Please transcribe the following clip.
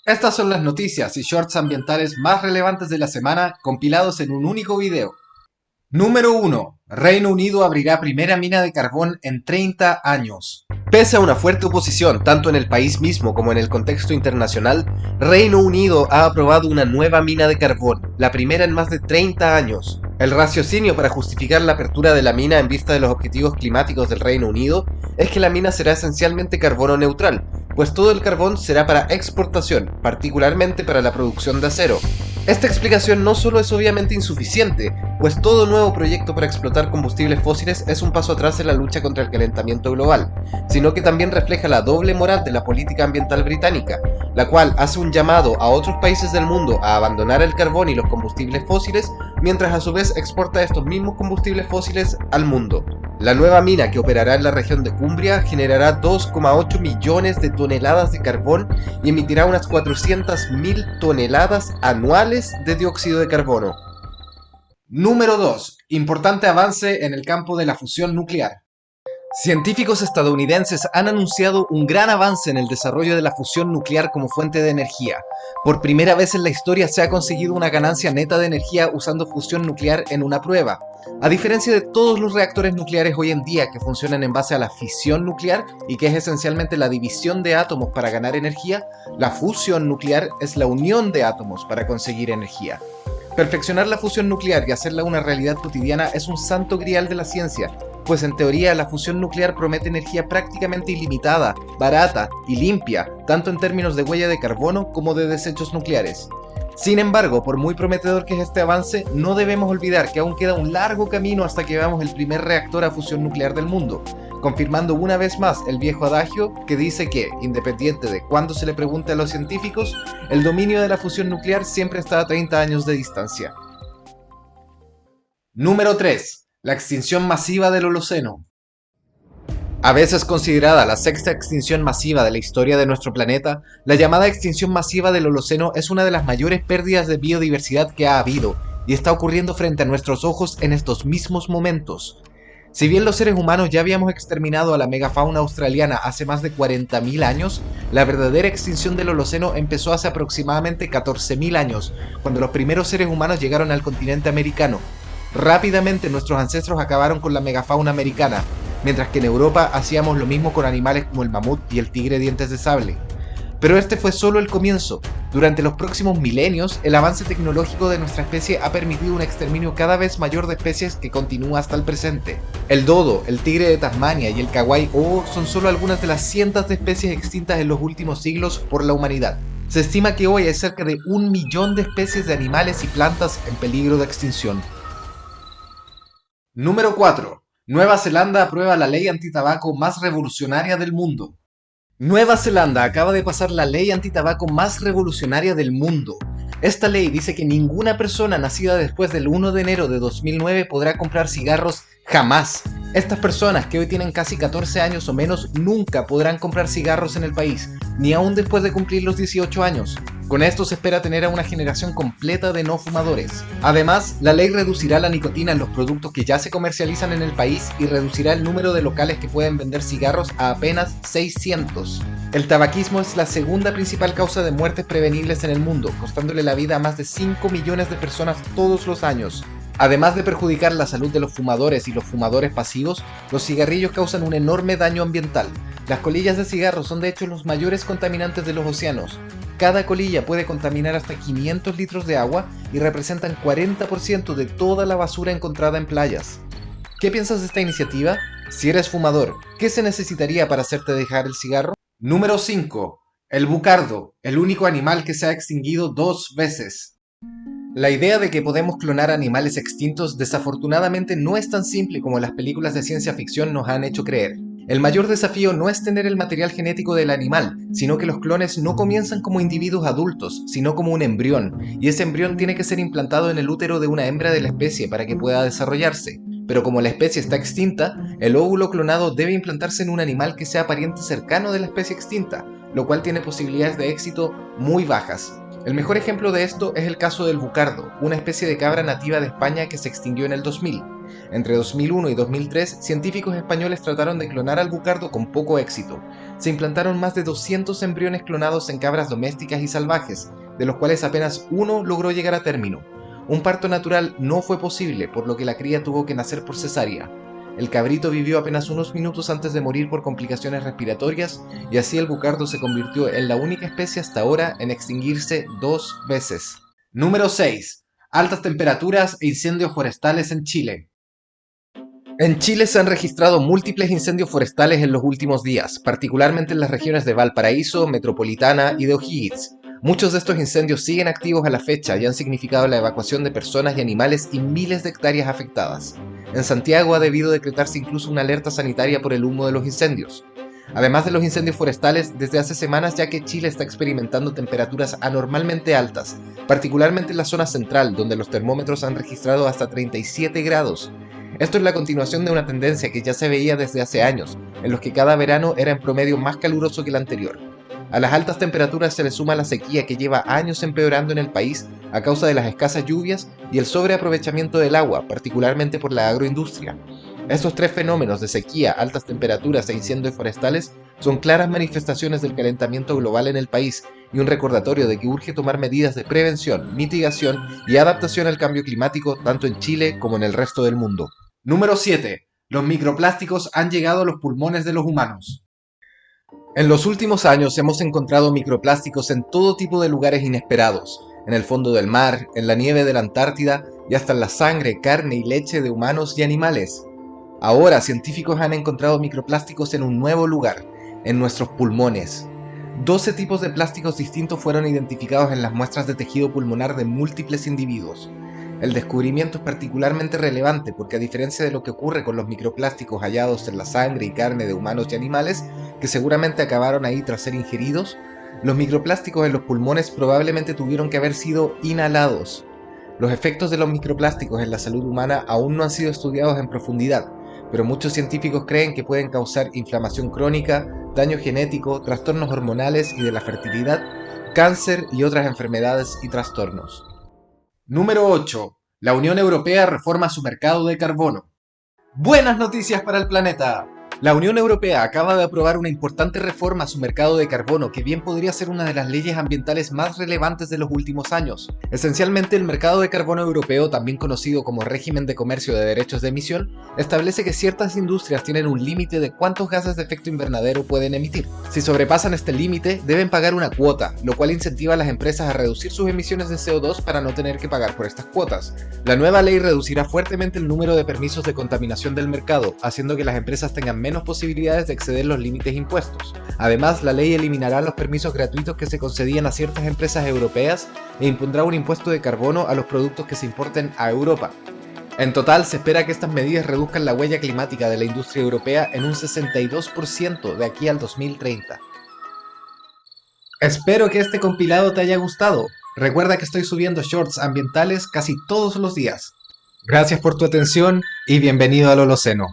Estas son las noticias y shorts ambientales más relevantes de la semana compilados en un único video. Número 1. Reino Unido abrirá primera mina de carbón en 30 años. Pese a una fuerte oposición tanto en el país mismo como en el contexto internacional, Reino Unido ha aprobado una nueva mina de carbón, la primera en más de 30 años. El raciocinio para justificar la apertura de la mina en vista de los objetivos climáticos del Reino Unido es que la mina será esencialmente carbono neutral, pues todo el carbón será para exportación, particularmente para la producción de acero. Esta explicación no solo es obviamente insuficiente, pues todo nuevo proyecto para explotar combustibles fósiles es un paso atrás en la lucha contra el calentamiento global, sino que también refleja la doble moral de la política ambiental británica, la cual hace un llamado a otros países del mundo a abandonar el carbón y los combustibles fósiles, mientras a su vez exporta estos mismos combustibles fósiles al mundo. La nueva mina que operará en la región de Cumbria generará 2,8 millones de toneladas de carbón y emitirá unas 400.000 toneladas anuales de dióxido de carbono. Número 2. Importante avance en el campo de la fusión nuclear. Científicos estadounidenses han anunciado un gran avance en el desarrollo de la fusión nuclear como fuente de energía. Por primera vez en la historia se ha conseguido una ganancia neta de energía usando fusión nuclear en una prueba. A diferencia de todos los reactores nucleares hoy en día que funcionan en base a la fisión nuclear y que es esencialmente la división de átomos para ganar energía, la fusión nuclear es la unión de átomos para conseguir energía. Perfeccionar la fusión nuclear y hacerla una realidad cotidiana es un santo grial de la ciencia, pues en teoría la fusión nuclear promete energía prácticamente ilimitada, barata y limpia, tanto en términos de huella de carbono como de desechos nucleares. Sin embargo, por muy prometedor que es este avance, no debemos olvidar que aún queda un largo camino hasta que veamos el primer reactor a fusión nuclear del mundo, confirmando una vez más el viejo adagio que dice que, independiente de cuándo se le pregunte a los científicos, el dominio de la fusión nuclear siempre está a 30 años de distancia. Número 3. La extinción masiva del Holoceno. A veces considerada la sexta extinción masiva de la historia de nuestro planeta, la llamada extinción masiva del Holoceno es una de las mayores pérdidas de biodiversidad que ha habido, y está ocurriendo frente a nuestros ojos en estos mismos momentos. Si bien los seres humanos ya habíamos exterminado a la megafauna australiana hace más de 40.000 años, la verdadera extinción del Holoceno empezó hace aproximadamente 14.000 años, cuando los primeros seres humanos llegaron al continente americano. Rápidamente nuestros ancestros acabaron con la megafauna americana, mientras que en Europa hacíamos lo mismo con animales como el mamut y el tigre de dientes de sable. Pero este fue solo el comienzo. Durante los próximos milenios, el avance tecnológico de nuestra especie ha permitido un exterminio cada vez mayor de especies que continúa hasta el presente. El dodo, el tigre de Tasmania y el kawai son solo algunas de las cientos de especies extintas en los últimos siglos por la humanidad. Se estima que hoy hay cerca de 1 millón de especies de animales y plantas en peligro de extinción. Número 4. Nueva Zelanda aprueba la ley antitabaco más revolucionaria del mundo. Nueva Zelanda acaba de pasar la ley antitabaco más revolucionaria del mundo. Esta ley dice que ninguna persona nacida después del 1 de enero de 2009 podrá comprar cigarros jamás. Estas personas, que hoy tienen casi 14 años o menos, nunca podrán comprar cigarros en el país, ni aún después de cumplir los 18 años. Con esto se espera tener a una generación completa de no fumadores. Además, la ley reducirá la nicotina en los productos que ya se comercializan en el país y reducirá el número de locales que pueden vender cigarros a apenas 600. El tabaquismo es la segunda principal causa de muertes prevenibles en el mundo, costándole la vida a más de 5 millones de personas todos los años. Además de perjudicar la salud de los fumadores y los fumadores pasivos, los cigarrillos causan un enorme daño ambiental. Las colillas de cigarro son de hecho los mayores contaminantes de los océanos. Cada colilla puede contaminar hasta 500 litros de agua y representan 40% de toda la basura encontrada en playas. ¿Qué piensas de esta iniciativa? Si eres fumador, ¿qué se necesitaría para hacerte dejar el cigarro? Número 5. El bucardo, el único animal que se ha extinguido 2 veces. La idea de que podemos clonar animales extintos desafortunadamente no es tan simple como las películas de ciencia ficción nos han hecho creer. El mayor desafío no es tener el material genético del animal, sino que los clones no comienzan como individuos adultos, sino como un embrión, y ese embrión tiene que ser implantado en el útero de una hembra de la especie para que pueda desarrollarse. Pero como la especie está extinta, el óvulo clonado debe implantarse en un animal que sea pariente cercano de la especie extinta, lo cual tiene posibilidades de éxito muy bajas. El mejor ejemplo de esto es el caso del bucardo, una especie de cabra nativa de España que se extinguió en el 2000. Entre 2001 y 2003, científicos españoles trataron de clonar al bucardo con poco éxito. Se implantaron más de 200 embriones clonados en cabras domésticas y salvajes, de los cuales apenas uno logró llegar a término. Un parto natural no fue posible, por lo que la cría tuvo que nacer por cesárea. El cabrito vivió apenas unos minutos antes de morir por complicaciones respiratorias, y así el bucardo se convirtió en la única especie hasta ahora en extinguirse 2 veces. Número 6. Altas temperaturas e incendios forestales en Chile. En Chile se han registrado múltiples incendios forestales en los últimos días, particularmente en las regiones de Valparaíso, Metropolitana y de O'Higgins. Muchos de estos incendios siguen activos a la fecha y han significado la evacuación de personas y animales y miles de hectáreas afectadas. En Santiago ha debido decretarse incluso una alerta sanitaria por el humo de los incendios. Además de los incendios forestales, desde hace semanas ya que Chile está experimentando temperaturas anormalmente altas, particularmente en la zona central, donde los termómetros han registrado hasta 37 grados. Esto es la continuación de una tendencia que ya se veía desde hace años, en los que cada verano era en promedio más caluroso que el anterior. A las altas temperaturas se le suma la sequía que lleva años empeorando en el país a causa de las escasas lluvias y el sobreaprovechamiento del agua, particularmente por la agroindustria. Estos tres fenómenos de sequía, altas temperaturas e incendios forestales son claras manifestaciones del calentamiento global en el país y un recordatorio de que urge tomar medidas de prevención, mitigación y adaptación al cambio climático tanto en Chile como en el resto del mundo. Número 7. Los microplásticos han llegado a los pulmones de los humanos. En los últimos años hemos encontrado microplásticos en todo tipo de lugares inesperados, en el fondo del mar, en la nieve de la Antártida y hasta en la sangre, carne y leche de humanos y animales. Ahora, científicos han encontrado microplásticos en un nuevo lugar, en nuestros pulmones. 12 tipos de plásticos distintos fueron identificados en las muestras de tejido pulmonar de múltiples individuos. El descubrimiento es particularmente relevante porque, a diferencia de lo que ocurre con los microplásticos hallados en la sangre y carne de humanos y animales, que seguramente acabaron ahí tras ser ingeridos, los microplásticos en los pulmones probablemente tuvieron que haber sido inhalados. Los efectos de los microplásticos en la salud humana aún no han sido estudiados en profundidad, pero muchos científicos creen que pueden causar inflamación crónica, daño genético, trastornos hormonales y de la fertilidad, cáncer y otras enfermedades y trastornos. Número 8. La Unión Europea reforma su mercado de carbono. ¡Buenas noticias para el planeta! La Unión Europea acaba de aprobar una importante reforma a su mercado de carbono que bien podría ser una de las leyes ambientales más relevantes de los últimos años. Esencialmente, el mercado de carbono europeo, también conocido como régimen de comercio de derechos de emisión, establece que ciertas industrias tienen un límite de cuántos gases de efecto invernadero pueden emitir. Si sobrepasan este límite, deben pagar una cuota, lo cual incentiva a las empresas a reducir sus emisiones de CO2 para no tener que pagar por estas cuotas. La nueva ley reducirá fuertemente el número de permisos de contaminación del mercado, haciendo que las empresas tengan menos posibilidades de exceder los límites impuestos. Además, la ley eliminará los permisos gratuitos que se concedían a ciertas empresas europeas e impondrá un impuesto de carbono a los productos que se importen a Europa. En total, se espera que estas medidas reduzcan la huella climática de la industria europea en un 62% de aquí al 2030. Espero que este compilado te haya gustado. Recuerda que estoy subiendo shorts ambientales casi todos los días. Gracias por tu atención y bienvenido al Holoceno.